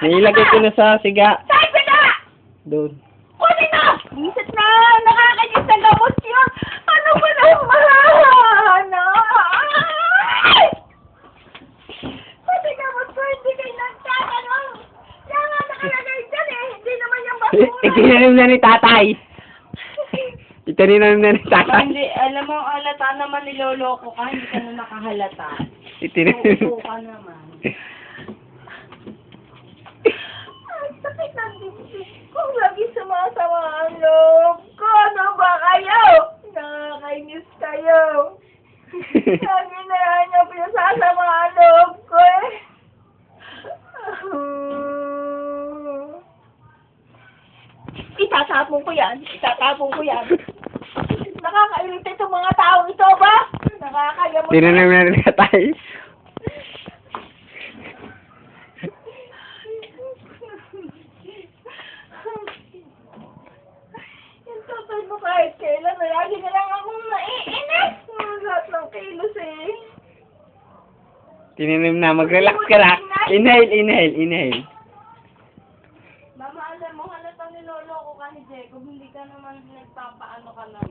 Nilagay ko na sa siga. Saan ka na? Doon. Kunin na! Isip na! Nakakanyos sa gamot yun! Ano ba nang mahana? Pati gamot ko, hindi kayo nagtatanong. Kaya nga nakalagay dyan eh. Hindi naman yung basura. Itinanim na ni tatay. Itinanim na ni tatay. Hindi, alam mo, halata naman niloloko ka, hindi ka na nakahalata. Itinanim. Oo ka naman. Ay, sakit ng dibdib ko. Lagi sumasama ang loob ko. Ano ba kayo? Nakakainis kayo. Lagi na yan yung pinasasama ang loob ko eh. Itatapon ko yan. Itatapon ko yan. Nakakairita itong mga taong ito ba? Nakakayamot. Tinanim na ni tatay. Yung tatay mo kahit kailan, lagi na lang akong naiinis. Lahat ng kilos eh. Tinanim na. Mag-relax ka na. Inhale, inhale, inhale. Mama, alam mo, halata niloloko ka ni Jacob, hindi ka naman nagpapaano ka na.